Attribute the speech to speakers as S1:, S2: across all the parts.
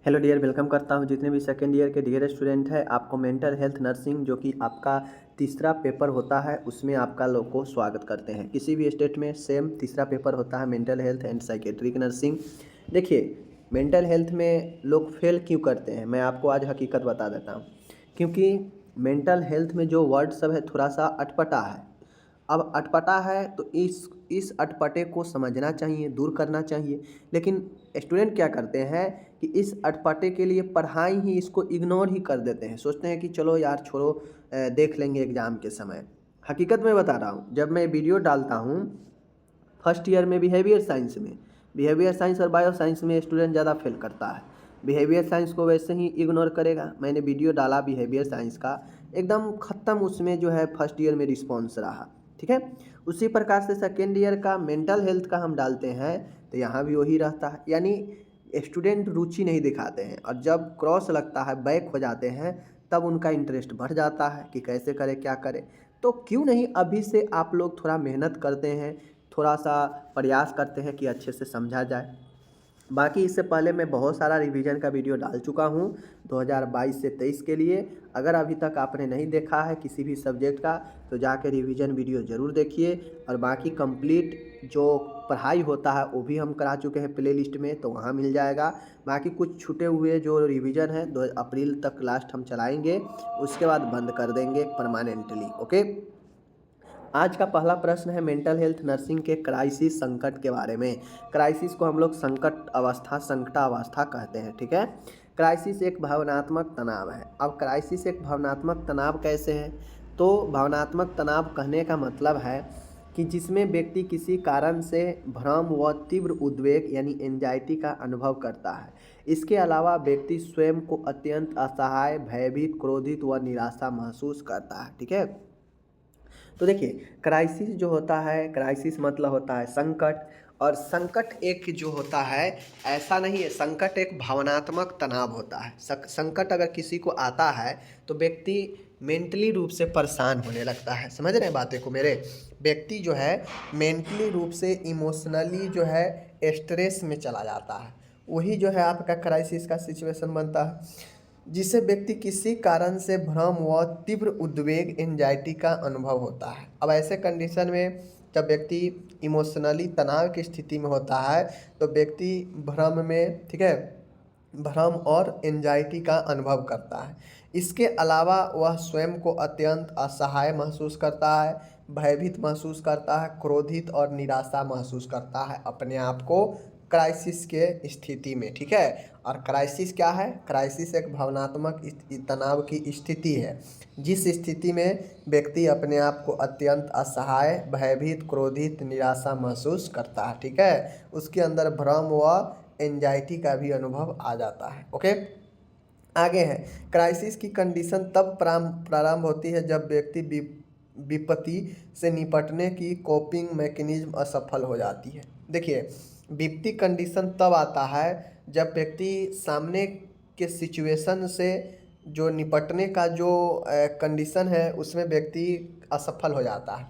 S1: Hello dear, welcome करता हूं जितने भी सेकेंड ईयर के डियर स्टूडेंट हैं। आपको मेंटल हेल्थ नर्सिंग जो कि आपका तीसरा पेपर होता है उसमें आपका लोग को स्वागत करते हैं। किसी भी स्टेट में सेम तीसरा पेपर होता है mental health and psychiatric nursing. देखिए, मेंटल हेल्थ में लोग फेल क्यों करते हैं मैं आपको आज हकीकत बता देता हूँ। क्योंकि मेंटल हेल्थ में जो वर्ड सब है थोड़ा सा अटपटा है। अब अटपटा है तो इस अटपटे को समझना चाहिए, दूर करना चाहिए। लेकिन स्टूडेंट क्या करते हैं कि इस अटपटे के लिए पढ़ाई ही इसको इग्नोर ही कर देते हैं। सोचते हैं कि चलो यार छोड़ो, देख लेंगे एग्ज़ाम के समय। हकीकत में बता रहा हूँ, जब मैं वीडियो डालता हूँ फर्स्ट ईयर में बिहेवियर साइंस और बायो साइंस में स्टूडेंट ज़्यादा फेल करता है। बिहेवियर साइंस को वैसे ही इग्नोर करेगा। मैंने वीडियो डाला बिहेवियर साइंस का, एकदम ख़त्म उसमें जो है फर्स्ट ईयर में रिस्पॉन्स रहा। ठीक है, उसी प्रकार से सेकेंड ईयर का मेंटल हेल्थ का हम डालते हैं तो यहाँ भी वही रहता है। यानी स्टूडेंट रुचि नहीं दिखाते हैं और जब क्रॉस लगता है, बैक हो जाते हैं, तब उनका इंटरेस्ट बढ़ जाता है कि कैसे करें, क्या करें। तो क्यों नहीं अभी से आप लोग थोड़ा मेहनत करते हैं, थोड़ा सा प्रयास करते हैं कि अच्छे से समझा जाए। बाकी इससे पहले मैं बहुत सारा रिवीजन का वीडियो डाल चुका हूँ 2022 से 23 के लिए। अगर अभी तक आपने नहीं देखा है किसी भी सब्जेक्ट का तो जाके रिवीजन वीडियो ज़रूर देखिए। और बाकी कंप्लीट जो पढ़ाई होता है वो भी हम करा चुके हैं प्ले लिस्ट में, तो वहाँ मिल जाएगा। बाकी कुछ छूटे हुए जो रिवीजन है 2 अप्रैल तक लास्ट हम चलाएंगे, उसके बाद बंद कर देंगे परमानेंटली। ओके, आज का पहला प्रश्न है मेंटल हेल्थ नर्सिंग के क्राइसिस संकट के बारे में। क्राइसिस को हम लोग संकट अवस्था, संकटावस्था कहते हैं। ठीक है, क्राइसिस एक भावनात्मक तनाव है। अब क्राइसिस एक भावनात्मक तनाव कैसे है? तो भावनात्मक तनाव कहने का मतलब है कि जिसमें व्यक्ति किसी कारण से भ्रम व तीव्र उद्वेग यानी एंजाइटी का अनुभव करता है। इसके अलावा व्यक्ति स्वयं को अत्यंत असहाय, भयभीत, क्रोधित व निराशा महसूस करता है। ठीक है, तो देखिए, क्राइसिस जो होता है, क्राइसिस मतलब होता है संकट। और संकट एक जो होता है ऐसा नहीं है, संकट एक भावनात्मक तनाव होता है। संकट अगर किसी को आता है तो व्यक्ति मेंटली रूप से परेशान होने लगता है। समझ रहे हैं बातें को मेरे? व्यक्ति जो है मेंटली रूप से, इमोशनली जो है स्ट्रेस में चला जाता है। वही जो है आपका क्राइसिस का सिचुएशन बनता है, जिसे व्यक्ति किसी कारण से भ्रम व तीव्र उद्वेग, एंजाइटी का अनुभव होता है। अब ऐसे कंडीशन में जब व्यक्ति इमोशनली तनाव की स्थिति में होता है तो व्यक्ति भ्रम में, ठीक है, भ्रम और एंजाइटी का अनुभव करता है। इसके अलावा वह स्वयं को अत्यंत असहाय महसूस करता है, भयभीत महसूस करता है, क्रोधित और निराशा महसूस करता है अपने आप को क्राइसिस के स्थिति में। ठीक है, और क्राइसिस क्या है? क्राइसिस एक भावनात्मक तनाव की स्थिति है, जिस स्थिति में व्यक्ति अपने आप को अत्यंत असहाय, भयभीत, क्रोधित, निराशा महसूस करता है। ठीक है, उसके अंदर भ्रम व एंजाइटी का भी अनुभव आ जाता है। ओके, आगे है, क्राइसिस की कंडीशन तब प्रारंभ होती है जब व्यक्ति विपत्ति से निपटने की कोपिंग मैकेनिज्म असफल हो जाती है। देखिए, विपत्ति कंडीशन तब आता है जब व्यक्ति सामने के सिचुएशन से जो निपटने का जो कंडीशन है उसमें व्यक्ति असफल हो जाता है।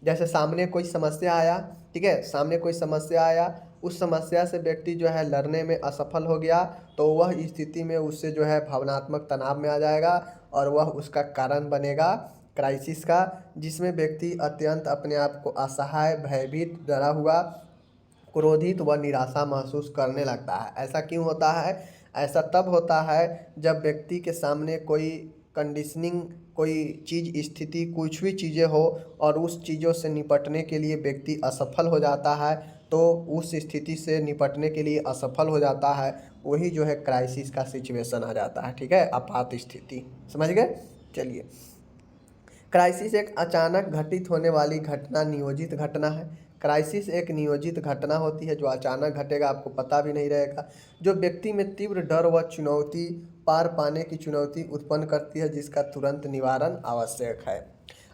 S1: जैसे सामने कोई समस्या आया, ठीक है, सामने कोई समस्या आया, उस समस्या से व्यक्ति जो है लड़ने में असफल हो गया तो वह स्थिति में उससे जो है भावनात्मक तनाव में आ जाएगा और वह उसका कारण बनेगा क्राइसिस का, जिसमें व्यक्ति अत्यंत अपने आप को असहाय, भयभीत, डरा हुआ, क्रोधित व निराशा महसूस करने लगता है। ऐसा क्यों होता है? ऐसा तब होता है जब व्यक्ति के सामने कोई कंडीशनिंग, कोई चीज़, स्थिति, कुछ भी चीज़ें हो और उस चीज़ों से निपटने के लिए व्यक्ति असफल हो जाता है। तो उस स्थिति से निपटने के लिए असफल हो जाता है, वही जो है क्राइसिस का सिचुएशन आ जाता है। ठीक है, आपात स्थिति। समझ गए? चलिए, क्राइसिस एक अचानक घटित होने वाली घटना, नियोजित घटना है। क्राइसिस एक नियोजित घटना होती है जो अचानक घटेगा, आपको पता भी नहीं रहेगा, जो व्यक्ति में तीव्र डर व चुनौती, पार पाने की चुनौती उत्पन्न करती है, जिसका तुरंत निवारण आवश्यक है।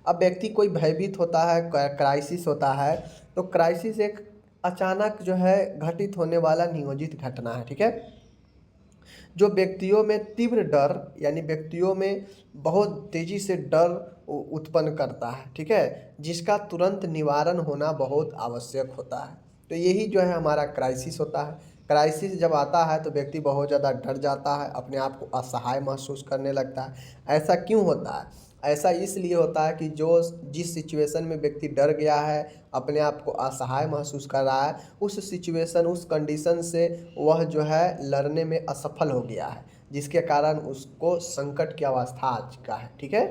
S1: अब व्यक्ति कोई भयभीत होता है, क्राइसिस होता है, तो क्राइसिस एक अचानक जो है घटित होने वाला नियोजित घटना है। ठीक है, जो व्यक्तियों में तीव्र डर, यानी व्यक्तियों में बहुत तेज़ी से डर उत्पन्न करता है। ठीक है, जिसका तुरंत निवारण होना बहुत आवश्यक होता है। तो यही जो है हमारा क्राइसिस होता है। क्राइसिस जब आता है तो व्यक्ति बहुत ज़्यादा डर जाता है, अपने आप को असहाय महसूस करने लगता है। ऐसा क्यों होता है? ऐसा इसलिए होता है कि जिस सिचुएशन में व्यक्ति डर गया है, अपने आप को असहाय महसूस कर रहा है, उस सिचुएशन, उस कंडीशन से वह जो है लड़ने में असफल हो गया है, जिसके कारण उसको संकट की अवस्था आ चुका है। ठीक है,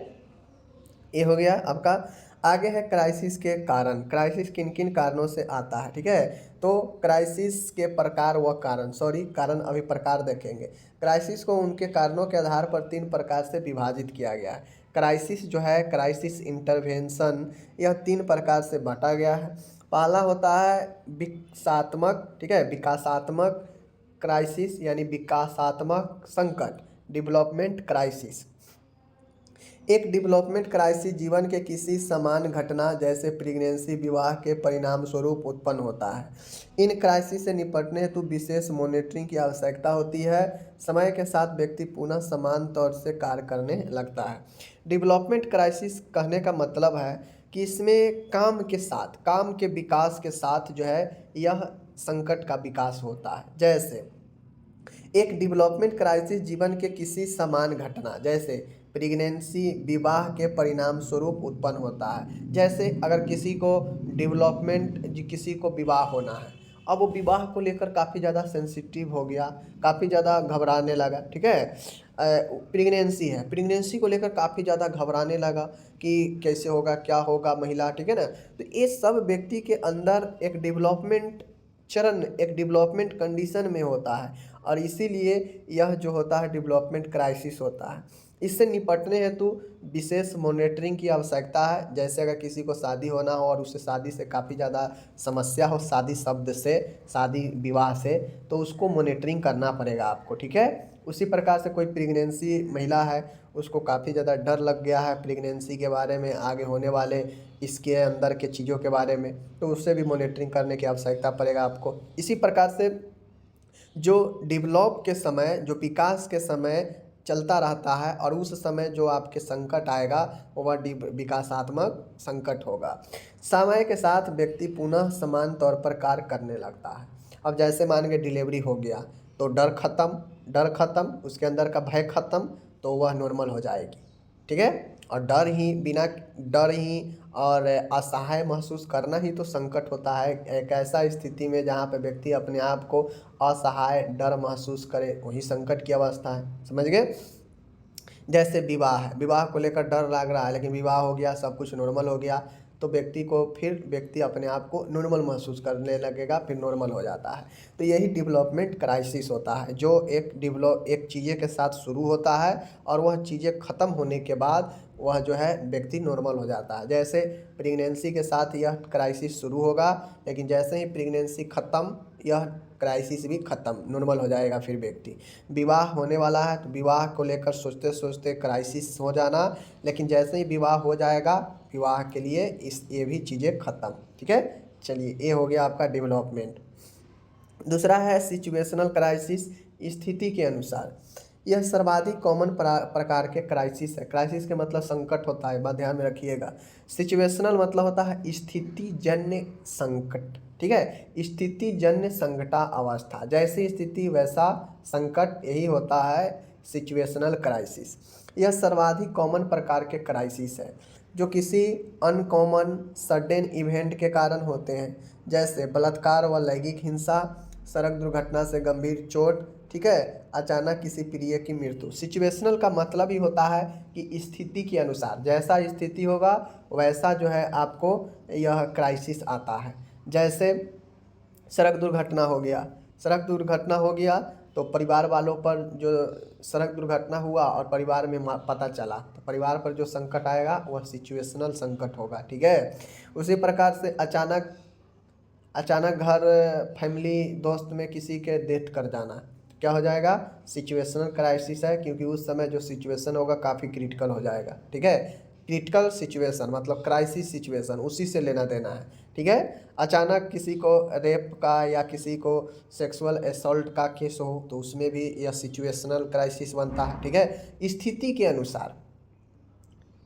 S1: ये हो गया आपका। आगे है क्राइसिस के कारण। क्राइसिस किन किन कारणों से आता है? ठीक है, तो क्राइसिस के प्रकार व कारण, कारण अभी प्रकार देखेंगे। क्राइसिस को उनके कारणों के आधार पर 3 प्रकार से विभाजित किया गया है। क्राइसिस जो है, क्राइसिस इंटरवेंशन, यह 3 प्रकार से बांटा गया है। पहला होता है विकासात्मक, ठीक है, विकासात्मक क्राइसिस यानी विकासात्मक संकट, डेवलपमेंट क्राइसिस। एक डेवलपमेंट क्राइसिस जीवन के किसी समान घटना जैसे प्रेगनेंसी, विवाह के परिणाम स्वरूप उत्पन्न होता है। इन क्राइसिस से निपटने हेतु विशेष मॉनिटरिंग की आवश्यकता होती है। समय के साथ व्यक्ति पुनः समान तौर से कार्य करने लगता है। डेवलपमेंट क्राइसिस कहने का मतलब है कि इसमें काम के साथ, काम के विकास के साथ जो है यह संकट का विकास होता है। जैसे एक डेवलपमेंट क्राइसिस जीवन के किसी समान घटना जैसे प्रेगनेंसी, विवाह के परिणाम स्वरूप उत्पन्न होता है। जैसे अगर किसी को किसी को विवाह होना है, अब वो विवाह को लेकर काफ़ी ज़्यादा सेंसिटिव हो गया, काफ़ी ज़्यादा घबराने लगा। ठीक है, प्रेगनेंसी है, प्रेगनेंसी को लेकर काफ़ी ज़्यादा घबराने लगा कि कैसे होगा, क्या होगा महिला, ठीक है ना। तो ये सब व्यक्ति के अंदर एक डेवलपमेंट चरण, एक डेवलपमेंट कंडीशन में होता है, और इसीलिए यह जो होता है डेवलपमेंट क्राइसिस होता है। इससे निपटने हेतु विशेष मॉनिटरिंग की आवश्यकता है। जैसे अगर किसी को शादी होना हो और उसे शादी से काफ़ी ज़्यादा समस्या हो, शादी शब्द से, शादी विवाह से, तो उसको मॉनिटरिंग करना पड़ेगा आपको। ठीक है, उसी प्रकार से कोई प्रेगनेंसी महिला है, उसको काफ़ी ज़्यादा डर लग गया है प्रेगनेंसी के बारे में, आगे होने वाले इसके अंदर के चीज़ों के बारे में, तो उससे भी मॉनिटरिंग करने की आवश्यकता पड़ेगा आपको। इसी प्रकार से जो डेवलप के समय, जो विकास के समय चलता रहता है, और उस समय जो आपके संकट आएगा वह विकासात्मक संकट होगा। समय के साथ व्यक्ति पुनः समान तौर पर कार्य करने लगता है। अब जैसे मान के डिलीवरी हो गया तो डर खत्म, उसके अंदर का भय खत्म, तो वह नॉर्मल हो जाएगी। ठीक है, और डर ही और असहाय महसूस करना ही तो संकट होता है। एक ऐसा स्थिति में जहाँ पे व्यक्ति अपने आप को असहाय, डर महसूस करे, वही संकट की अवस्था है। समझ गए? जैसे विवाह है, विवाह को लेकर डर लग रहा है, लेकिन विवाह हो गया, सब कुछ नॉर्मल हो गया, तो व्यक्ति अपने आप को नॉर्मल महसूस करने लगेगा, फिर नॉर्मल हो जाता है। तो यही डेवलपमेंट क्राइसिस होता है, जो एक चीज़ें के साथ शुरू होता है और वह चीज़ें ख़त्म होने के बाद वह जो है व्यक्ति नॉर्मल हो जाता है। जैसे प्रेगनेंसी के साथ यह क्राइसिस शुरू होगा, लेकिन जैसे ही प्रेगनेंसी ख़त्म, यह क्राइसिस भी ख़त्म, नॉर्मल हो जाएगा। फिर व्यक्ति, विवाह होने वाला है तो विवाह को लेकर सोचते सोचते क्राइसिस हो जाना, लेकिन जैसे ही विवाह हो जाएगा, विवाह के लिए ये भी चीज़ें ख़त्म। ठीक है, चलिए, ये हो गया आपका डेवलपमेंट। दूसरा है सिचुएशनल क्राइसिस, स्थिति के अनुसार। यह सर्वाधिक कॉमन प्रकार के क्राइसिस है। क्राइसिस के मतलब संकट होता है, बात ध्यान में रखिएगा। सिचुएशनल मतलब होता है स्थिति जन्य संकट। ठीक है, स्थिति जन्य संकटा अवस्था, जैसी स्थिति वैसा संकट, यही होता है सिचुएशनल क्राइसिस। यह सर्वाधिक कॉमन प्रकार के क्राइसिस है जो किसी अनकॉमन सडन इवेंट के कारण होते हैं, जैसे बलात्कार व लैंगिक हिंसा, सड़क दुर्घटना से गंभीर चोट, ठीक है, अचानक किसी प्रिय की मृत्यु। सिचुएशनल का मतलब ही होता है कि स्थिति के अनुसार, जैसा स्थिति होगा वैसा जो है आपको यह क्राइसिस आता है। जैसे सड़क दुर्घटना हो गया तो परिवार वालों पर जो सड़क दुर्घटना हुआ और परिवार में पता चला, तो परिवार पर जो संकट आएगा वह सिचुएशनल संकट होगा। ठीक है, उसी प्रकार से अचानक घर, फैमिली, दोस्त में किसी के डेथ कर जाना, क्या हो जाएगा? सिचुएशनल क्राइसिस है, क्योंकि उस समय जो सिचुएशन होगा काफ़ी क्रिटिकल हो जाएगा। ठीक है, क्रिटिकल सिचुएशन मतलब क्राइसिस सिचुएशन, उसी से लेना देना है। ठीक है, अचानक किसी को रेप का या किसी को सेक्सुअल असॉल्ट का केस हो तो उसमें भी यह सिचुएशनल क्राइसिस बनता है। ठीक है, स्थिति के अनुसार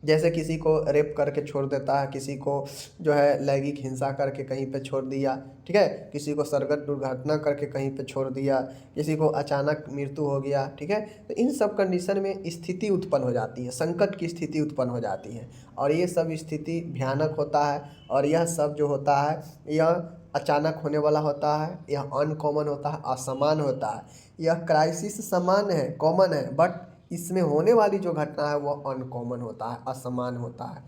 S1: जैसे किसी को रेप करके छोड़ देता है, किसी को जो है लैंगिक हिंसा करके कहीं पे छोड़ दिया, ठीक है, किसी को सड़क दुर्घटना करके कहीं पे छोड़ दिया, किसी को अचानक मृत्यु हो गया, ठीक है। तो इन सब कंडीशन में स्थिति उत्पन्न हो जाती है, संकट की स्थिति उत्पन्न हो जाती है, और ये सब स्थिति भयानक होता है, और यह सब जो होता है यह अचानक होने वाला होता है, यह अनकॉमन होता है, असामान्य होता है। यह क्राइसिस सामान्य है, कॉमन है, बट इसमें होने वाली जो घटना है वो अनकॉमन होता है, असामान्य होता है।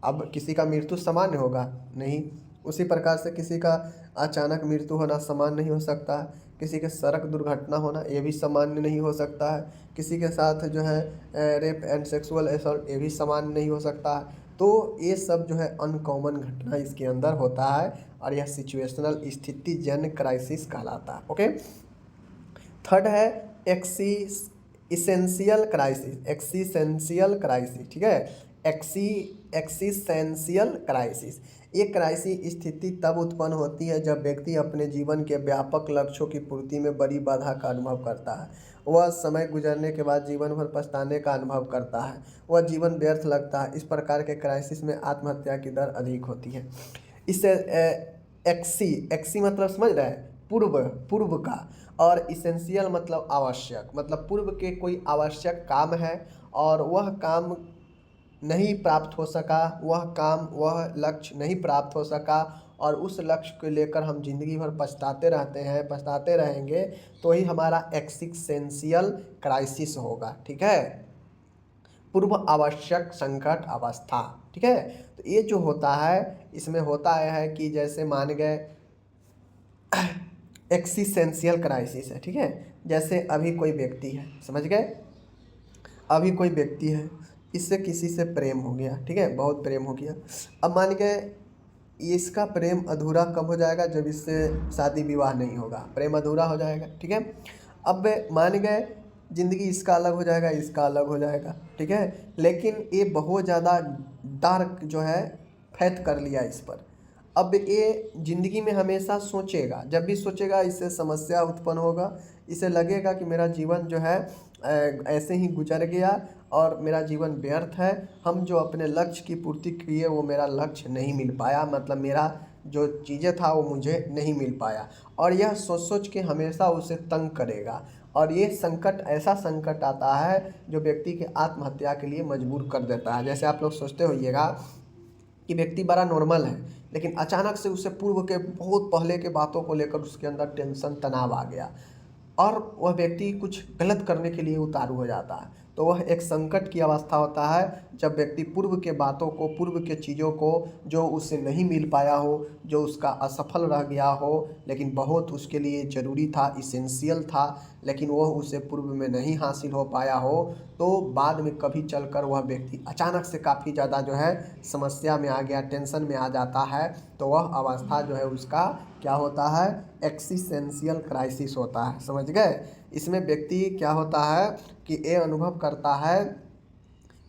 S1: अब किसी का मृत्यु सामान्य होगा नहीं, उसी प्रकार से किसी का अचानक मृत्यु होना सामान्य नहीं हो सकता है, किसी के सड़क दुर्घटना होना ये भी सामान्य नहीं हो सकता है, किसी के साथ जो है रेप एंड सेक्सुअल असॉल्ट ये भी सामान्य नहीं हो सकता है। तो ये सब जो है अनकॉमन घटना इसके अंदर होता है, और यह सिचुएशनल स्थितिजन्य क्राइसिस कहलाता है। ओके, थर्ड है एक्सिस्टेंशियल क्राइसिस, एक्सिस्टेंशियल क्राइसिस, ठीक है, एक्सिस्टेंशियल क्राइसिस। ये क्राइसिस स्थिति तब उत्पन्न होती है जब व्यक्ति अपने जीवन के व्यापक लक्ष्यों की पूर्ति में बड़ी बाधा का अनुभव करता है। वह समय गुजरने के बाद जीवन भर पछताने का अनुभव करता है, वह जीवन व्यर्थ लगता है। इस प्रकार के क्राइसिस में आत्महत्या की दर अधिक होती है। इससे एक्सी मतलब समझ रहे हैं, पूर्व का, और इसेंशियल मतलब आवश्यक, मतलब पूर्व के कोई आवश्यक काम है और वह काम नहीं प्राप्त हो सका, वह लक्ष्य नहीं प्राप्त हो सका, और उस लक्ष्य को लेकर हम जिंदगी भर पछताते रहते हैं, पछताते रहेंगे, तो ही हमारा एक्सिस्टेंशियल क्राइसिस होगा, ठीक है, पूर्व आवश्यक संकट अवस्था, ठीक है। तो ये जो होता है इसमें होता है कि जैसे मान गए एक्सिस्टेंशियल क्राइसिस है, ठीक है, जैसे अभी कोई व्यक्ति है, समझ गए, अभी कोई व्यक्ति है, इससे किसी से प्रेम हो गया, ठीक है, बहुत प्रेम हो गया। अब मान गए इसका प्रेम अधूरा कब हो जाएगा, जब इससे शादी विवाह नहीं होगा, प्रेम अधूरा हो जाएगा, ठीक है। अब मान गए ज़िंदगी इसका अलग हो जाएगा, इसका अलग हो जाएगा, ठीक है, लेकिन ये बहुत ज़्यादा डार्क जो है फैत कर लिया इस पर। अब ये ज़िंदगी में हमेशा सोचेगा, जब भी सोचेगा इससे समस्या उत्पन्न होगा, इसे लगेगा कि मेरा जीवन जो है ऐसे ही गुजर गया और मेरा जीवन व्यर्थ है, हम जो अपने लक्ष्य की पूर्ति किए वो मेरा लक्ष्य नहीं मिल पाया, मतलब मेरा जो चीज़ें था वो मुझे नहीं मिल पाया, और यह सोच सोच के हमेशा उसे तंग करेगा, और ये संकट ऐसा संकट आता है जो व्यक्ति के आत्महत्या के लिए मजबूर कर देता है। जैसे आप लोग सोचते होइएगा कि व्यक्ति बड़ा नॉर्मल है, लेकिन अचानक से उसे पूर्व के बहुत पहले के बातों को लेकर उसके अंदर टेंशन, तनाव आ गया, और वह व्यक्ति कुछ गलत करने के लिए उतारू हो जाता है। तो वह एक संकट की अवस्था होता है जब व्यक्ति पूर्व के बातों को, पूर्व के चीज़ों को जो उससे नहीं मिल पाया हो, जो उसका असफल रह गया हो, लेकिन बहुत उसके लिए ज़रूरी था, इसेंशियल था, लेकिन वह उसे पूर्व में नहीं हासिल हो पाया हो, तो बाद में कभी चलकर वह व्यक्ति अचानक से काफ़ी ज़्यादा जो है समस्या में आ गया, टेंशन में आ जाता है, तो वह अवस्था जो है उसका क्या होता है, एक्सिस्टेंशियल क्राइसिस होता है, समझ गए। इसमें व्यक्ति क्या होता है कि ये अनुभव करता है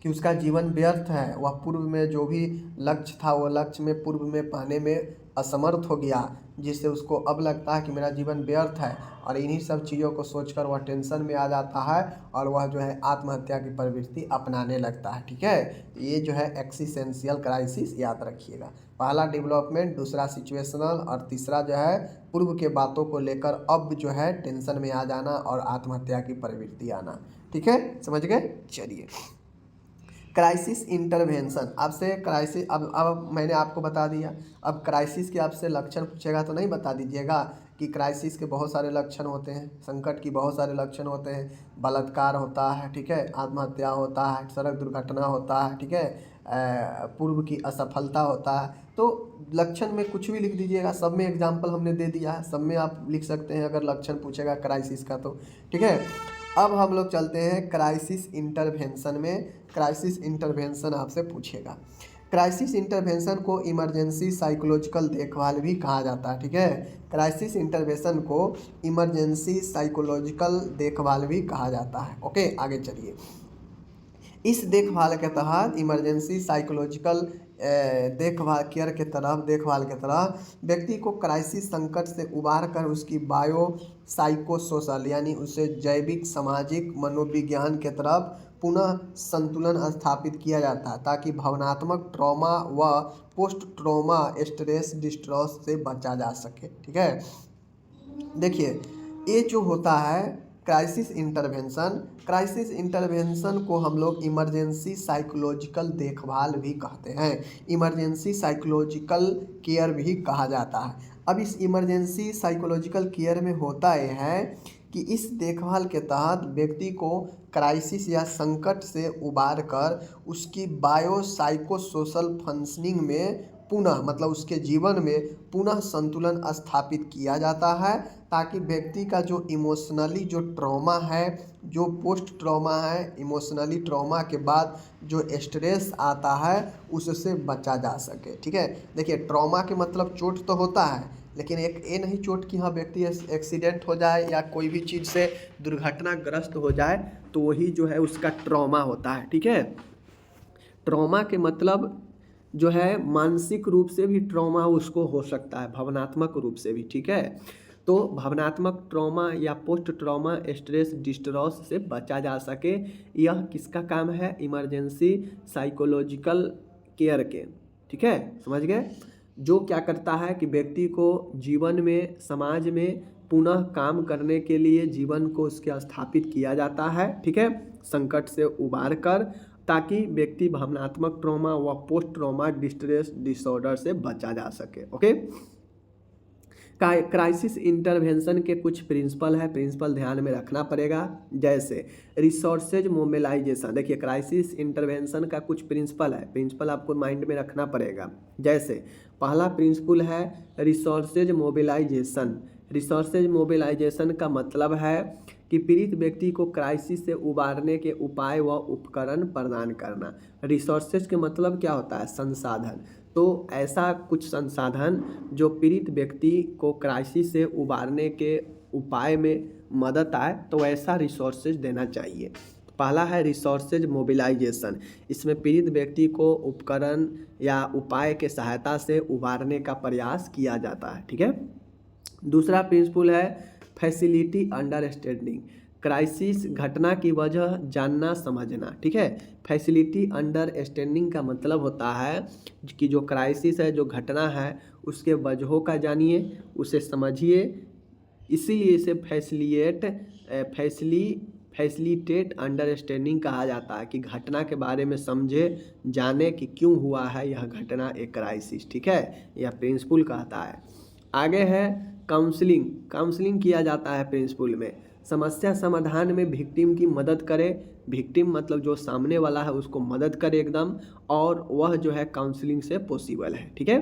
S1: कि उसका जीवन व्यर्थ है, वह पूर्व में जो भी लक्ष्य था वो लक्ष्य में पूर्व में पाने में असमर्थ हो गया, जिससे उसको अब लगता है कि मेरा जीवन व्यर्थ है, और इन्हीं सब चीज़ों को सोचकर वह टेंशन में आ जाता है और वह जो है आत्महत्या की प्रवृत्ति अपनाने लगता है, ठीक है। ये जो है एक्सिस्टेंशियल क्राइसिस याद रखिएगा। पहला डेवलपमेंट, दूसरा सिचुएशनल, और तीसरा जो है पूर्व के बातों को लेकर अब जो है टेंशन में आ जाना और आत्महत्या की प्रवृत्ति आना, ठीक है, समझ गए। चलिए, क्राइसिस इंटरवेंशन, आपसे क्राइसिस, अब मैंने आपको बता दिया। अब क्राइसिस के आपसे लक्षण पूछेगा तो नहीं बता दीजिएगा कि क्राइसिस के बहुत सारे लक्षण होते हैं, संकट की बहुत सारे लक्षण होते हैं, बलात्कार होता है, ठीक है, आत्महत्या होता है, सड़क दुर्घटना होता है, ठीक है, पूर्व की असफलता होता है। तो लक्षण में कुछ भी लिख दीजिएगा, सब में एग्जाम्पल हमने दे दिया है, सब में आप लिख सकते हैं अगर लक्षण पूछेगा क्राइसिस का तो, ठीक है। अब हम लोग चलते हैं क्राइसिस इंटरवेंशन में। क्राइसिस इंटरवेंशन आपसे पूछेगा। क्राइसिस इंटरवेंशन को इमरजेंसी साइकोलॉजिकल देखभाल भी कहा जाता है, ठीक है। क्राइसिस इंटरवेंशन को इमरजेंसी साइकोलॉजिकल देखभाल भी कहा जाता है। ओके, आगे चलिए। इस देखभाल के तहत इमरजेंसी साइकोलॉजिकल देखभाल के तरफ व्यक्ति को क्राइसिस संकट से उबार कर उसकी बायो साइकोसोशल यानी उसे जैविक सामाजिक मनोविज्ञान के तरफ पुनः संतुलन स्थापित किया जाता है ताकि भावनात्मक ट्रॉमा व पोस्ट ट्रॉमा स्ट्रेस डिस्ट्रेस से बचा जा सके। ठीक है, देखिए ये जो होता है क्राइसिस इंटरवेंशन को हम लोग इमरजेंसी साइकोलॉजिकल देखभाल भी कहते हैं, इमरजेंसी साइकोलॉजिकल केयर भी कहा जाता है। अब इस इमरजेंसी साइकोलॉजिकल केयर में होता यह है कि इस देखभाल के तहत व्यक्ति को क्राइसिस या संकट से उबार कर उसकी बायो साइकोसोशल फंक्शनिंग में पुनः मतलब उसके जीवन में पुनः संतुलन स्थापित किया जाता है ताकि व्यक्ति का जो इमोशनली जो ट्रॉमा है, जो पोस्ट ट्रॉमा है, इमोशनली ट्रॉमा के बाद जो स्ट्रेस आता है उससे बचा जा सके। ठीक है, देखिए ट्रॉमा के मतलब चोट तो होता है, लेकिन एक ये नहीं चोट कि हाँ व्यक्ति एक्सीडेंट हो जाए या कोई भी चीज़ से दुर्घटनाग्रस्त हो जाए तो वही जो है उसका ट्रॉमा होता है। ठीक है, ट्रॉमा के मतलब जो है मानसिक रूप से भी ट्रॉमा उसको हो सकता है, भावनात्मक रूप से भी। ठीक है, तो भावनात्मक ट्रॉमा या पोस्ट ट्रॉमा स्ट्रेस डिस्ट्रेस से बचा जा सके, यह किसका काम है? इमरजेंसी साइकोलॉजिकल केयर के। ठीक है, समझ गए? जो क्या करता है कि व्यक्ति को जीवन में समाज में पुनः काम करने के लिए जीवन को उसके स्थापित किया जाता है। ठीक है, संकट से उबार कर ताकि व्यक्ति भावनात्मक ट्रॉमा व पोस्ट ट्रॉमा डिस्ट्रेस डिसऑर्डर से बचा जा सके। ओके, क्राइसिस इंटरवेंशन के कुछ प्रिंसिपल ध्यान में रखना पड़ेगा, जैसे रिसोर्सेज मोबिलाइजेशन। देखिए क्राइसिस इंटरवेंशन का कुछ प्रिंसिपल आपको माइंड में रखना पड़ेगा। जैसे पहला प्रिंसिपल है रिसोर्सेज मोबिलाइजेशन। रिसोर्सेज मोबिलाइजेशन का मतलब है कि पीड़ित व्यक्ति को क्राइसिस से उबारने के उपाय व उपकरण प्रदान करना। रिसोर्सेज के मतलब क्या होता है? संसाधन। तो ऐसा कुछ संसाधन जो पीड़ित व्यक्ति को क्राइसिस से उबारने के उपाय में मदद आए, तो ऐसा रिसोर्सेज देना चाहिए। पहला है रिसोर्सेज मोबिलाइजेशन। इसमें पीड़ित व्यक्ति को उपकरण या उपाय के सहायता से उबारने का प्रयास किया जाता है। ठीक है, दूसरा प्रिंसिपल है फैसिलिटी अंडरस्टैंडिंग। क्राइसिस घटना की वजह जानना समझना। ठीक है, फैसिलिटी अंडरस्टैंडिंग का मतलब होता है कि जो क्राइसिस है, जो घटना है, उसके वजहों का जानिए, उसे समझिए, इसीलिए इसे फैसिलिटेट अंडरस्टैंडिंग कहा जाता है कि घटना के बारे में समझे, जाने कि क्यों हुआ है यह घटना, एक क्राइसिस। ठीक है, यह प्रिंसिपल कहता है। आगे है काउंसलिंग किया जाता है प्रिंसिपल में। समस्या समाधान में विक्टिम की मदद करे। विक्टिम मतलब जो सामने वाला है उसको मदद करे एकदम, और वह जो है काउंसलिंग से पॉसिबल है। ठीक है,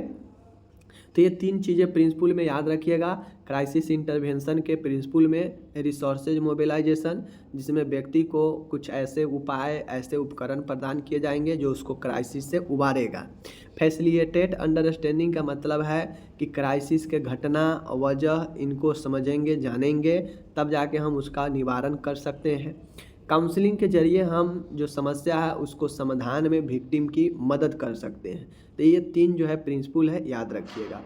S1: तो ये तीन चीज़ें प्रिंसिपल में याद रखिएगा। क्राइसिस इंटरवेंशन के प्रिंसिपल में रिसोर्सेज मोबिलाइजेशन, जिसमें व्यक्ति को कुछ ऐसे उपाय, ऐसे उपकरण प्रदान किए जाएंगे जो उसको क्राइसिस से उबारेगा। फैसिलिटेट अंडरस्टैंडिंग का मतलब है कि क्राइसिस के घटना, वजह, इनको समझेंगे, जानेंगे, तब जाके हम उसका निवारण कर सकते हैं। काउंसलिंग के जरिए हम जो समस्या है उसको समाधान में विक्टिम की मदद कर सकते हैं। तो ये तीन जो है प्रिंसिपल है, याद रखिएगा।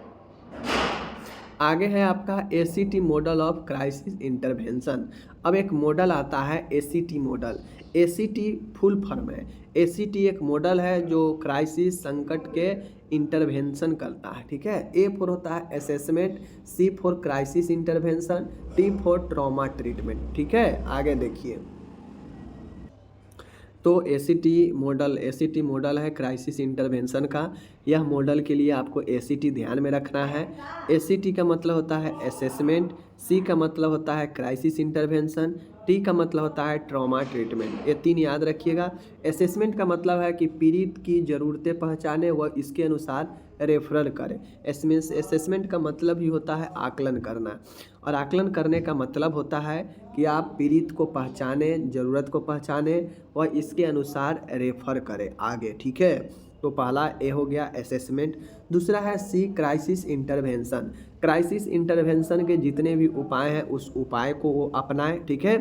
S1: आगे है आपका ACT model of crisis intervention. अब एक मॉडल आता है ACT model. ACT full form है। ACT एक मॉडल है जो क्राइसिस संकट के इंटरवेंशन करता है। ठीक है, A फॉर होता है assessment, C for crisis intervention, T for trauma treatment. ठीक है, आगे देखिए, तो ACT मॉडल है क्राइसिस इंटरवेंशन का। यह मॉडल के लिए आपको ACT ध्यान में रखना है। ACT का मतलब होता है असेसमेंट, C का मतलब होता है क्राइसिस इंटरवेंशन, T का मतलब होता है ट्रॉमा ट्रीटमेंट। ये तीन याद रखिएगा। असेसमेंट का मतलब है कि पीड़ित की ज़रूरतें पहचाने व इसके अनुसार रेफरल करें। असेसमेंट का मतलब ही होता है आकलन करना, और आकलन करने का मतलब होता है कि आप पीड़ित को पहचाने, ज़रूरत को पहचाने और इसके अनुसार रेफर करें आगे। ठीक है, तो पहला ए हो गया असेसमेंट। दूसरा है C crisis intervention. Crisis intervention के जितने भी उपाय हैं उस उपाय को वो अपनाएं। ठीक है,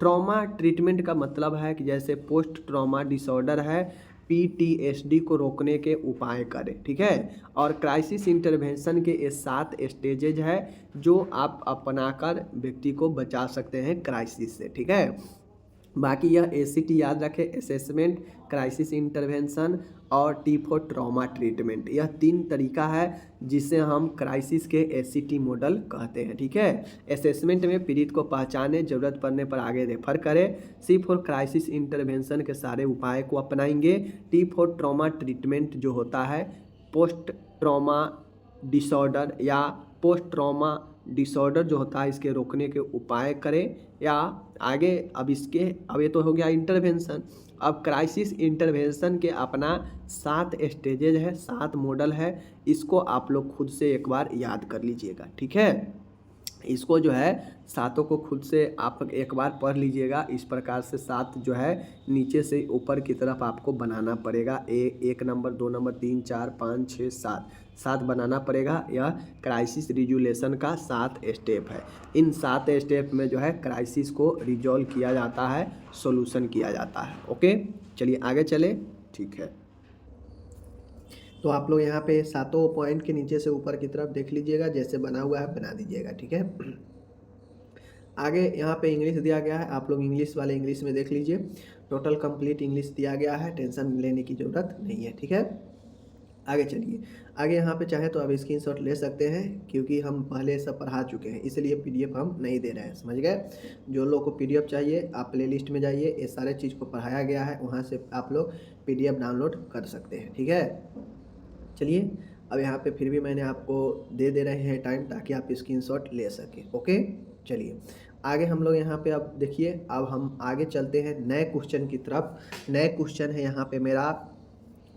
S1: ट्रॉमा ट्रीटमेंट का मतलब है कि जैसे पोस्ट ट्रॉमा डिसऑर्डर है PTSD को रोकने के उपाय करें, ठीक है। और क्राइसिस इंटरवेंशन के ये 7 स्टेजेज है जो आप अपनाकर व्यक्ति को बचा सकते हैं क्राइसिस से, ठीक है। बाकी यह ACT याद रखें, असेसमेंट, क्राइसिस इंटरवेंशन और T फॉर ट्रॉमा ट्रीटमेंट, यह 3 तरीका है जिसे हम क्राइसिस के ACT मॉडल कहते हैं, ठीक है। असेसमेंट में पीड़ित को पहचाने, ज़रूरत पड़ने पर आगे रेफर करें। C फॉर क्राइसिस इंटरवेंशन के सारे उपाय को अपनाएंगे। T फॉर ट्रॉमा ट्रीटमेंट जो होता है पोस्ट ट्रॉमा डिसऑर्डर या पोस्ट ट्रॉमा डिसऑर्डर जो होता है इसके रोकने के उपाय करें। या आगे अब ये तो हो गया इंटरवेंशन। अब क्राइसिस इंटरवेंशन के अपना 7 स्टेजेज है, 7 मॉडल है, इसको आप लोग खुद से एक बार याद कर लीजिएगा, ठीक है। इसको जो है सातों को खुद से आप एक बार पढ़ लीजिएगा। इस प्रकार से 7 जो है नीचे से ऊपर की तरफ आपको बनाना पड़ेगा। 1 नंबर, 2 नंबर, 3, 4, 5, 6, 7 बनाना पड़ेगा। यह क्राइसिस रिजोल्यूशन का 7 स्टेप है। इन 7 स्टेप में जो है क्राइसिस को रिजॉल्व किया जाता है, सॉल्यूशन किया जाता है। ओके, चलिए आगे चले, ठीक है। तो आप लोग यहाँ पे 7 पॉइंट के नीचे से ऊपर की तरफ देख लीजिएगा, जैसे बना हुआ है बना दीजिएगा, ठीक है। आगे यहाँ पे इंग्लिश दिया गया है, आप लोग इंग्लिश वाले इंग्लिश में देख लीजिए। टोटल कंप्लीट इंग्लिश दिया गया है, टेंशन लेने की ज़रूरत नहीं है, ठीक है। आगे चलिए, आगे यहाँ पे चाहे तो आप स्क्रीनशॉट ले सकते हैं, क्योंकि हम पहले सब पढ़ा चुके हैं, इसलिए PDF हम नहीं दे रहे हैं, समझ गए। जो लोग को PDF चाहिए आप प्लेलिस्ट में जाइए, ये सारे चीज़ को पढ़ाया गया है, वहाँ से आप लोग PDF डाउनलोड कर सकते हैं, ठीक है। चलिए, अब यहाँ पे फिर भी मैंने आपको दे रहे हैं टाइम, ताकि आप स्क्रीनशॉट ले सकें। ओके, चलिए आगे हम लोग यहाँ पे अब देखिए, अब हम आगे चलते हैं नए क्वेश्चन की तरफ। नए क्वेश्चन है यहाँ पे मेरा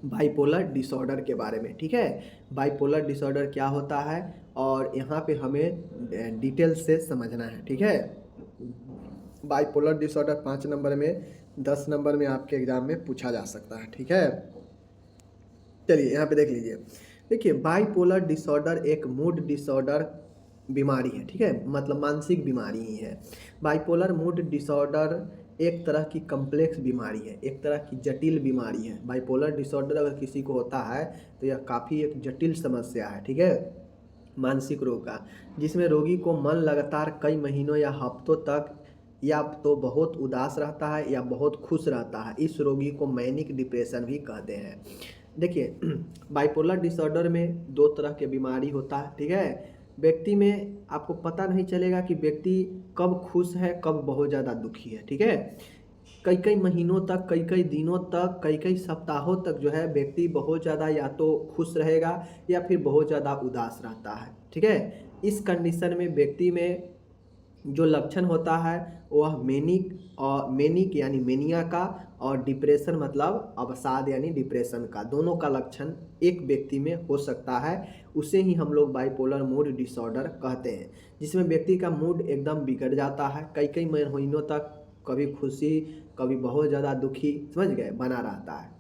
S1: बाइपोलर डिसऑर्डर के बारे में, ठीक है। बाइपोलर डिसऑर्डर क्या होता है और यहाँ पे हमें डिटेल से समझना है, ठीक है। बाइपोलर डिसऑर्डर 5 नंबर में, 10 नंबर में आपके एग्जाम में पूछा जा सकता है, ठीक है। चलिए यहाँ पे देख लीजिए, देखिए बाइपोलर डिसऑर्डर एक मूड डिसऑर्डर बीमारी है, ठीक है, मतलब मानसिक बीमारी ही है। बाइपोलर मूड डिसऑर्डर एक तरह की कम्प्लेक्स बीमारी है, एक तरह की जटिल बीमारी है। बाइपोलर डिसऑर्डर अगर किसी को होता है तो यह काफ़ी एक जटिल समस्या है, ठीक है, मानसिक रोग का, जिसमें रोगी को मन लगातार कई महीनों या हफ्तों तक या तो बहुत उदास रहता है या बहुत खुश रहता है। इस रोगी को मैनिक डिप्रेशन भी कहते हैं। देखिए बाइपोलर डिसऑर्डर में 2 तरह के बीमारी होता है, ठीक है। व्यक्ति में आपको पता नहीं चलेगा कि व्यक्ति कब खुश है, कब बहुत ज़्यादा दुखी है, ठीक है। कई महीनों तक, कई दिनों तक, कई सप्ताहों तक जो है व्यक्ति बहुत ज़्यादा या तो खुश रहेगा या फिर बहुत ज़्यादा उदास रहता है, ठीक है। इस कंडीशन में व्यक्ति में जो लक्षण होता है वह मैनिक यानी मेनिया का, और डिप्रेशन मतलब अवसाद यानी डिप्रेशन का, दोनों का लक्षण एक व्यक्ति में हो सकता है। उसे ही हम लोग बाइपोलर मूड डिसऑर्डर कहते हैं, जिसमें व्यक्ति का मूड एकदम बिगड़ जाता है, कई महीनों तक कभी खुशी कभी बहुत ज़्यादा दुखी, समझ गए, बना रहता है।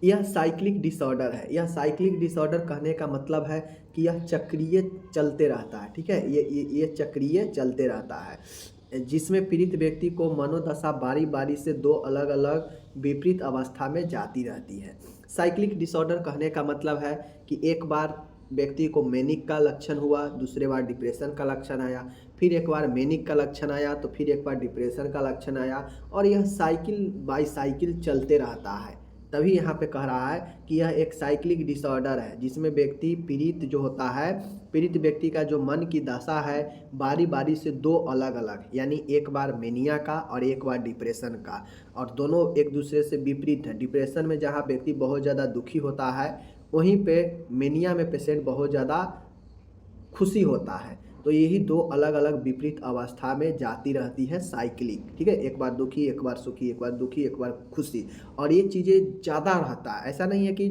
S1: यह साइक्लिक डिसऑर्डर है। यह साइक्लिक डिसऑर्डर कहने का मतलब है कि यह चक्रीय चलते रहता है, ठीक है। ये चक्रीय चलते रहता है, जिसमें पीड़ित व्यक्ति को मनोदशा बारी बारी से 2 अलग अलग विपरीत अवस्था में जाती रहती है। साइक्लिक डिसऑर्डर कहने का मतलब है कि एक बार व्यक्ति को मैनिक का लक्षण हुआ, दूसरे बार डिप्रेशन का लक्षण आया, फिर एक बार मैनिक का लक्षण आया, तो फिर एक बार डिप्रेशन का लक्षण आया, और यह साइकिल बाई साइकिल चलते रहता है। तभी यहाँ पे कह रहा है कि यह एक साइक्लिक डिसऑर्डर है, जिसमें व्यक्ति पीड़ित जो होता है, पीड़ित व्यक्ति का जो मन की दशा है बारी बारी से 2 अलग अलग, यानी एक बार मेनिया का और एक बार डिप्रेशन का, और दोनों एक दूसरे से विपरीत है। डिप्रेशन में जहाँ व्यक्ति बहुत ज़्यादा दुखी होता है, वहीं पे मेनिया में पेशेंट बहुत ज़्यादा खुशी होता है। तो यही 2 अलग अलग विपरीत अवस्था में जाती रहती है साइक्लिक, ठीक है। एक बार दुखी, एक बार सुखी, एक बार दुखी, एक बार खुशी, और ये चीज़ें ज़्यादा रहता है। ऐसा नहीं है कि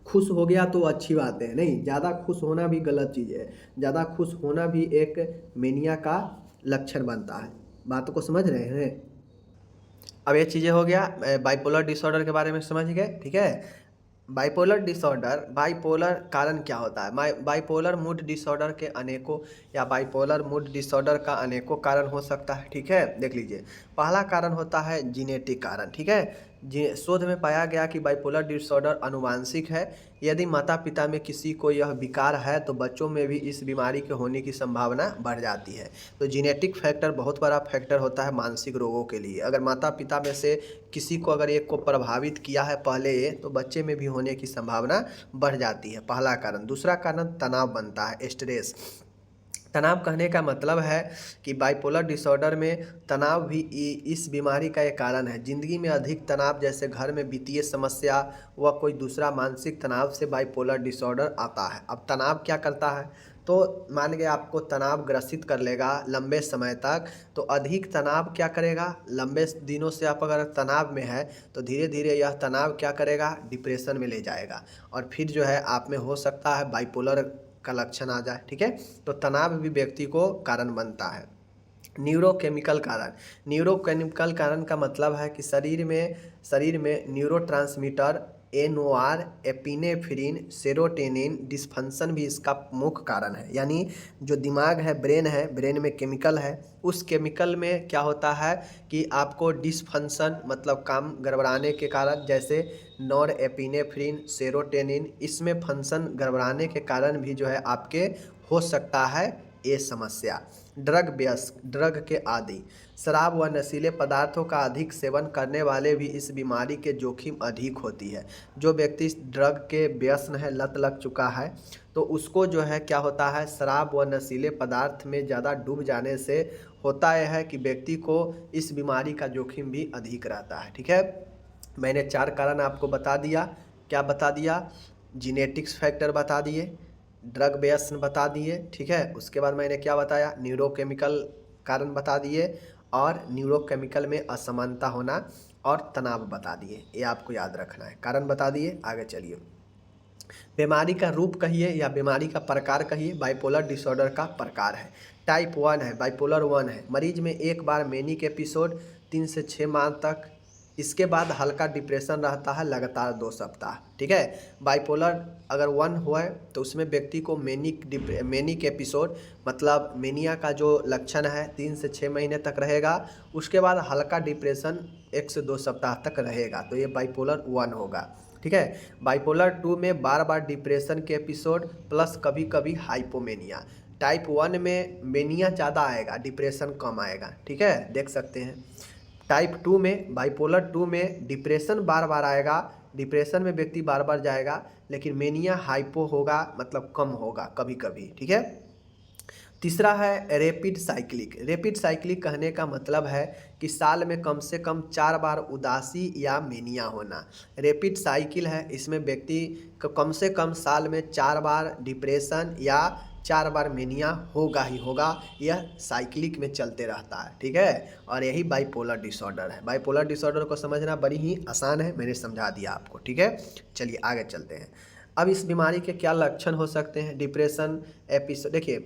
S1: खुश हो गया तो अच्छी बात है, नहीं, ज़्यादा खुश होना भी गलत चीज़ है। ज़्यादा खुश होना भी एक मेनिया का लक्षण बनता है। बातों को समझ रहे हैं। अब ये चीज़ें हो गया, बाइपोलर डिसऑर्डर के बारे में समझ गए, ठीक है। बाइपोलर डिसऑर्डर, बाइपोलर कारण क्या होता है। बाइपोलर मूड डिसऑर्डर के अनेकों या बाइपोलर मूड डिसऑर्डर का अनेकों कारण हो सकता है, ठीक है। देख लीजिए, पहला कारण होता है जीनेटिक कारण, ठीक है। शोध में पाया गया कि बाइपोलर डिसऑर्डर आनुवांशिक है। यदि माता पिता में किसी को यह विकार है तो बच्चों में भी इस बीमारी के होने की संभावना बढ़ जाती है। तो जीनेटिक फैक्टर बहुत बड़ा फैक्टर होता है मानसिक रोगों के लिए। अगर माता पिता में से किसी को अगर एक को प्रभावित किया है पहले ये, तो बच्चे में भी होने की संभावना बढ़ जाती है, पहला कारण। दूसरा कारण तनाव बनता है, स्ट्रेस। तनाव कहने का मतलब है कि बाइपोलर डिसऑर्डर में तनाव भी इस बीमारी का एक कारण है। ज़िंदगी में अधिक तनाव, जैसे घर में वित्तीय समस्या व कोई दूसरा मानसिक तनाव से बाइपोलर डिसऑर्डर आता है। अब तनाव क्या करता है, तो मान लिया आपको तनाव ग्रसित कर लेगा लंबे समय तक, तो अधिक तनाव क्या करेगा, लंबे दिनों से आप अगर तनाव में है तो धीरे धीरे यह तनाव क्या करेगा, डिप्रेशन में ले जाएगा, और फिर जो है आप में हो सकता है बाइपोलर का लक्षण आ जाए। ठीक है, तो तनाव भी व्यक्ति को कारण बनता है। न्यूरोकेमिकल कारण। न्यूरोकेमिकल कारण का मतलब है कि शरीर में neurotransmitter NOR, epinephrine, serotonin dysfunction भी इसका मुख्य कारण है। यानी जो दिमाग है, ब्रेन में केमिकल है, उस केमिकल में क्या होता है कि आपको डिस्फंक्शन मतलब काम गड़बड़ाने के कारण, जैसे नॉर एपिनेफ्रिन, सेरोटोनिन, इसमें फंक्शन गड़बड़ाने के कारण भी जो है आपके हो सकता है ये समस्या। ड्रग के आदि। शराब व नशीले पदार्थों का अधिक सेवन करने वाले भी इस बीमारी के जोखिम अधिक होती है। जो व्यक्ति ड्रग के व्यसन है, लत लग चुका है, तो उसको जो है क्या होता है, शराब व नशीले पदार्थ में ज़्यादा डूब जाने से होता यह है कि व्यक्ति को इस बीमारी का जोखिम भी अधिक रहता है। ठीक है, मैंने 4 कारण आपको बता दिया। क्या बता दिया, जीनेटिक्स फैक्टर बता दिए, ड्रग व्यसन बता दिए। ठीक है, उसके बाद मैंने क्या बताया, न्यूरोकेमिकल कारण बता दिए, और न्यूरोकेमिकल में असमानता होना, और तनाव बता दिए। ये आपको याद रखना है, कारण बता दिए। आगे चलिए, बीमारी का रूप कहिए या बीमारी का प्रकार कहिए। बाइपोलर डिसऑर्डर का प्रकार है, टाइप 1 है, बाइपोलर 1 है। मरीज में एक बार मैनिक एपिसोड 3 से 6 माह तक, इसके बाद हल्का डिप्रेशन रहता है लगातार 2 सप्ताह। ठीक है, बाइपोलर अगर 1 हुआ है तो उसमें व्यक्ति को मैनिक एपिसोड मतलब मेनिया का जो लक्षण है 3 से 6 महीने तक रहेगा, उसके बाद हल्का डिप्रेशन 1 से 2 सप्ताह तक रहेगा, तो ये बाइपोलर 1 होगा। ठीक है, बाइपोलर 2 में बार बार डिप्रेशन के एपिसोड प्लस कभी कभी हाइपोमेनिया। टाइप 1 में मेनिया ज़्यादा आएगा, डिप्रेशन कम आएगा। ठीक है, देख सकते हैं। टाइप 2 में, बाइपोलर 2 में डिप्रेशन बार बार आएगा, डिप्रेशन में व्यक्ति बार बार जाएगा, लेकिन मेनिया हाइपो होगा, मतलब कम होगा कभी कभी। ठीक है, तीसरा है रैपिड साइक्लिक। रैपिड साइक्लिक कहने का मतलब है कि साल में कम से कम 4 बार उदासी या मेनिया होना। रैपिड साइकिल है, इसमें व्यक्ति को कम से कम साल में 4 बार डिप्रेशन या 4 बार मेनिया होगा ही होगा। यह साइक्लिक में चलते रहता है। ठीक है, और यही बाइपोलर डिसऑर्डर है। बाइपोलर डिसऑर्डर को समझना बड़ी ही आसान है, मैंने समझा दिया आपको। ठीक है, चलिए आगे चलते हैं। अब इस बीमारी के क्या लक्षण हो सकते हैं, डिप्रेशन एपिसोड। देखिए,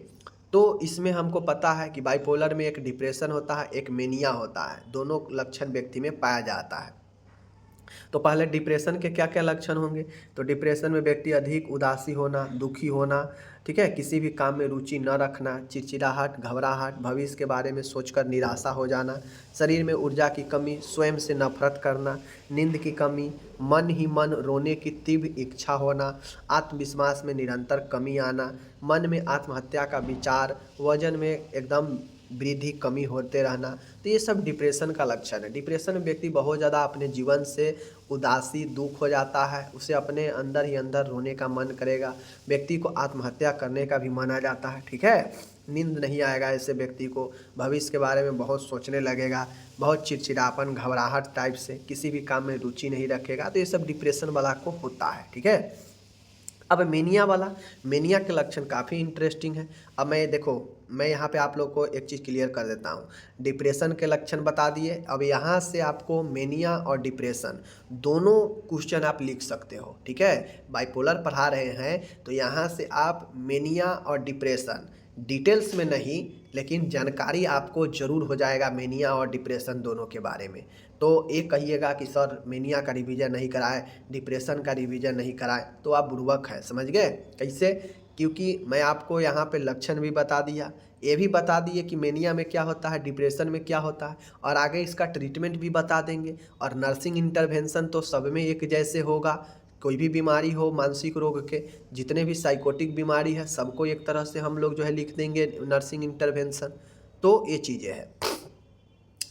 S1: तो इसमें हमको पता है कि बाइपोलर में एक डिप्रेशन होता है, एक मेनिया होता है, दोनों लक्षण व्यक्ति में पाया जाता है। तो पहले डिप्रेशन के क्या क्या लक्षण होंगे, तो डिप्रेशन में व्यक्ति अधिक उदासी होना, दुखी होना, ठीक है, किसी भी काम में रुचि न रखना, चिड़चिड़ाहट, घबराहट, भविष्य के बारे में सोचकर निराशा हो जाना, शरीर में ऊर्जा की कमी, स्वयं से नफरत करना, नींद की कमी, मन ही मन रोने की तीव्र इच्छा होना, आत्मविश्वास में निरंतर कमी आना, मन में आत्महत्या का विचार, वजन में एकदम वृद्धि कमी होते रहना, तो ये सब डिप्रेशन का लक्षण है। डिप्रेशन में व्यक्ति बहुत ज़्यादा अपने जीवन से उदासी, दुख हो जाता है, उसे अपने अंदर ही अंदर रोने का मन करेगा, व्यक्ति को आत्महत्या करने का भी मन आ जाता है। ठीक है, नींद नहीं आएगा ऐसे व्यक्ति को, भविष्य के बारे में बहुत सोचने लगेगा, बहुत चिड़चिड़ापन, घबराहट टाइप से, किसी भी काम में रुचि नहीं रखेगा, तो ये सब डिप्रेशन वाला को होता है। ठीक है, अब मेनिया वाला, मेनिया के लक्षण काफ़ी इंटरेस्टिंग है। अब मैं यहाँ पे आप लोग को एक चीज़ क्लियर कर देता हूँ। डिप्रेशन के लक्षण बता दिए, अब यहाँ से आपको मेनिया और डिप्रेशन दोनों क्वेश्चन आप लिख सकते हो। ठीक है, बाइपोलर पढ़ा रहे हैं तो यहाँ से आप मेनिया और डिप्रेशन डिटेल्स में नहीं, लेकिन जानकारी आपको ज़रूर हो जाएगा मेनिया और डिप्रेशन दोनों के बारे में। तो ये कहिएगा कि सर मेनिया का रिवीजन नहीं कराए, डिप्रेशन का रिवीजन नहीं कराए, तो आप बुर्बक हैं। समझ गए कैसे क्योंकि मैं आपको यहाँ पे लक्षण भी बता दिया, ये भी बता दिए कि मेनिया में क्या होता है, डिप्रेशन में क्या होता है, और आगे इसका ट्रीटमेंट भी बता देंगे। और नर्सिंग इंटरवेंशन तो सब में एक जैसे होगा, कोई भी बीमारी हो मानसिक रोग के, जितने भी साइकोटिक बीमारी है सबको एक तरह से हम लोग जो है लिख देंगे नर्सिंग इंटरवेंशन। तो ये चीज़ें हैं,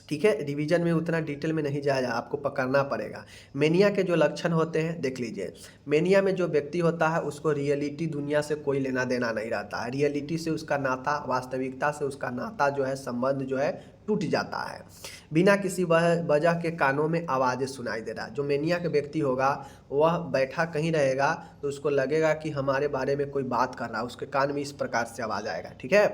S1: ठीक है। रिवीजन में उतना डिटेल में नहीं जाया, आपको पकड़ना पड़ेगा। मेनिया के जो लक्षण होते हैं देख लीजिए। मेनिया में जो व्यक्ति होता है उसको रियलिटी दुनिया से कोई लेना देना नहीं रहता है, रियलिटी से उसका नाता, वास्तविकता से उसका नाता जो है, संबंध जो है टूट जाता है। बिना किसी वजह के कानों में आवाज़ें सुनाई दे रहा है। जो मेनिया के व्यक्ति होगा वह बैठा कहीं रहेगा तो उसको लगेगा कि हमारे बारे में कोई बात कर रहा है, उसके कान में इस प्रकार से आवाज़ आएगा, ठीक है।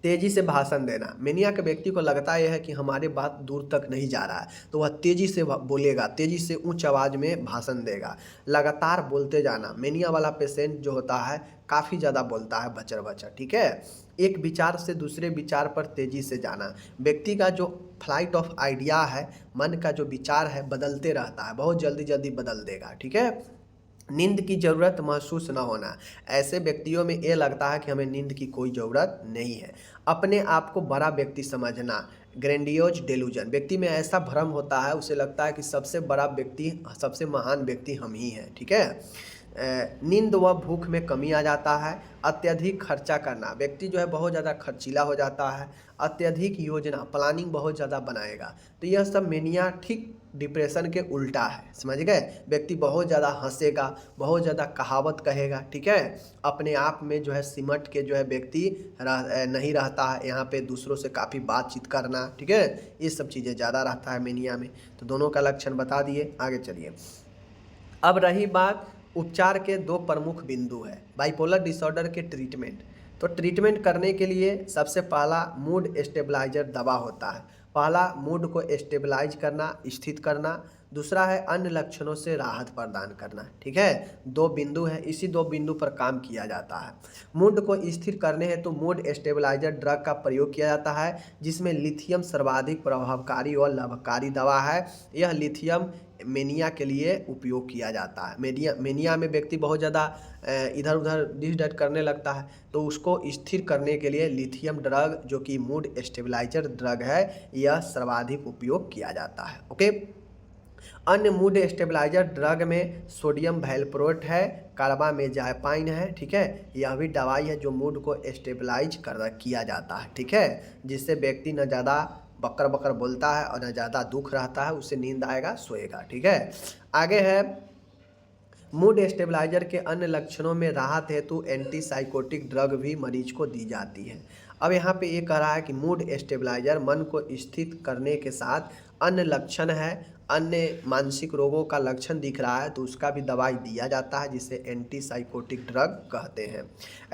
S1: तेजी से भाषण देना, मेनिया के व्यक्ति को लगता यह है कि हमारे बात दूर तक नहीं जा रहा है, तो वह तेजी से बोलेगा, तेजी से उच्च आवाज़ में भाषण देगा। लगातार बोलते जाना, मेनिया वाला पेशेंट जो होता है काफ़ी ज़्यादा बोलता है, बचर बचर, ठीक है। एक विचार से दूसरे विचार पर तेजी से जाना, व्यक्ति का जो फ्लाइट ऑफ आइडिया है, मन का जो विचार है बदलते रहता है, बहुत जल्दी जल्दी बदल देगा, ठीक है। नींद की ज़रूरत महसूस न होना, ऐसे व्यक्तियों में ये लगता है कि हमें नींद की कोई ज़रूरत नहीं है। अपने आप को बड़ा व्यक्ति समझना, ग्रैंडियोज डेलूजन, व्यक्ति में ऐसा भ्रम होता है, उसे लगता है कि सबसे बड़ा व्यक्ति, सबसे महान व्यक्ति हम ही हैं, ठीक है। नींद व भूख में कमी आ जाता है। अत्यधिक खर्चा करना, व्यक्ति जो है बहुत ज़्यादा खर्चीला हो जाता है। अत्यधिक योजना, प्लानिंग बहुत ज़्यादा बनाएगा। तो यह सब मेनिया ठीक डिप्रेशन के उल्टा है, समझ गए। व्यक्ति बहुत ज़्यादा हंसेगा, बहुत ज़्यादा कहावत कहेगा, ठीक है। अपने आप में जो है सिमट के जो है व्यक्ति नहीं रहता है, यहाँ पे दूसरों से काफ़ी बातचीत करना, ठीक है, ये सब चीज़ें ज़्यादा रहता है मेनिया में। तो दोनों का लक्षण बता दिए, आगे चलिए। अब रही बात उपचार के दो प्रमुख बिंदु है, बाइपोलर डिसऑर्डर के ट्रीटमेंट। तो ट्रीटमेंट करने के लिए सबसे पहला मूड स्टेबलाइजर दवा होता है। पहला मूड को स्टेबलाइज करना, स्थित करना। दूसरा है अन्य लक्षणों से राहत प्रदान करना, ठीक है। दो बिंदु है, इसी दो बिंदु पर काम किया जाता है। मूड को स्थिर करने हेतु मूड स्टेबलाइजर ड्रग का प्रयोग किया जाता है, जिसमें लिथियम सर्वाधिक प्रभावकारी और लाभकारी दवा है। यह लिथियम मेनिया के लिए उपयोग किया जाता है। मेनिया में व्यक्ति बहुत ज़्यादा इधर उधर डिस करने लगता है, तो उसको स्थिर करने के लिए लिथियम ड्रग, जो कि मूड स्टेबलाइजर ड्रग है, यह सर्वाधिक उपयोग किया जाता है, ओके। अन्य मूड स्टेबलाइजर ड्रग में सोडियम वैल्प्रोट है, कार्बामेज़ापाइन है, ठीक है। यह भी दवाई है जो मूड को स्टेबलाइज किया जाता है, ठीक है, जिससे व्यक्ति न ज़्यादा बकर बकर बोलता है और न ज़्यादा दुख रहता है, उससे नींद आएगा, सोएगा, ठीक है। आगे है मूड स्टेबलाइजर के अन्य लक्षणों में राहत हेतु एंटीसाइकोटिक ड्रग भी मरीज को दी जाती है। अब यहाँ पे ये कह रहा है कि मूड स्टेबलाइजर मन को स्थित करने के साथ अन्य लक्षण है, अन्य मानसिक रोगों का लक्षण दिख रहा है, तो उसका भी दवाई दिया जाता है, जिसे एंटीसाइकोटिक ड्रग कहते हैं।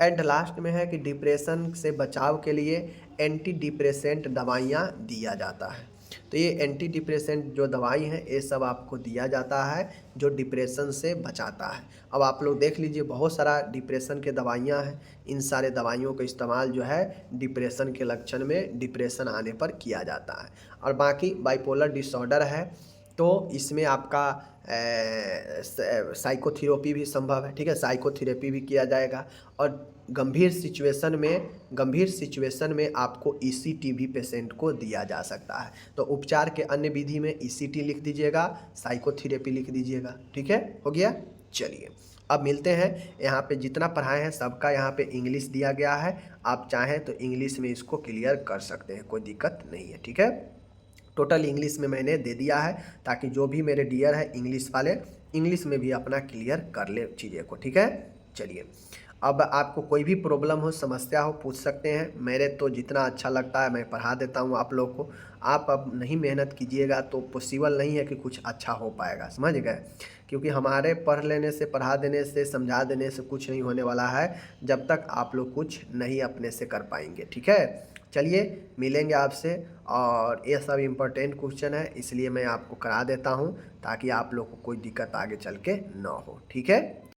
S1: एंड लास्ट में है कि डिप्रेशन से बचाव के लिए एंटी डिप्रेसेंट दवाइयाँ दिया जाता है। तो ये एंटी डिप्रेसेंट जो दवाई हैं ये सब आपको दिया जाता है, जो डिप्रेशन से बचाता है। अब आप लोग देख लीजिए, बहुत सारा डिप्रेशन के दवाइयाँ हैं, इन सारे दवाइयों का इस्तेमाल जो है डिप्रेशन के लक्षण में, डिप्रेशन आने पर किया जाता है। और बाकी बाइपोलर डिसऑर्डर है तो इसमें आपका साइकोथेरेपी भी संभव है, ठीक है, साइकोथेरेपी भी किया जाएगा। और गंभीर सिचुएशन में आपको ईसीटी भी पेशेंट को दिया जा सकता है। तो उपचार के अन्य विधि में ईसीटी लिख दीजिएगा, साइकोथेरेपी लिख दीजिएगा, ठीक है, हो गया। चलिए अब मिलते हैं। यहाँ पे जितना पढ़ाए हैं सबका यहाँ पे इंग्लिश दिया गया है, आप चाहें तो इंग्लिश में इसको क्लियर कर सकते हैं, कोई दिक्कत नहीं है, ठीक है। टोटल इंग्लिश में मैंने दे दिया है, ताकि जो भी मेरे डियर है इंग्लिश वाले, इंग्लिश में भी अपना क्लियर कर ले चीज़ें को, ठीक है। चलिए अब आपको कोई भी प्रॉब्लम हो, समस्या हो, पूछ सकते हैं। मेरे तो जितना अच्छा लगता है मैं पढ़ा देता हूँ आप लोग को। आप अब नहीं मेहनत कीजिएगा तो पॉसिबल नहीं है कि कुछ अच्छा हो पाएगा, समझ गए। क्योंकि हमारे पढ़ लेने से, पढ़ा देने से, समझा देने से कुछ नहीं होने वाला है, जब तक आप लोग कुछ नहीं अपने से कर पाएंगे, ठीक है। चलिए मिलेंगे आपसे, और ये सब इम्पोर्टेंट क्वेश्चन है, इसलिए मैं आपको करा देता हूँ ताकि आप लोग को कोई दिक्कत आगे चल के ना हो, ठीक है।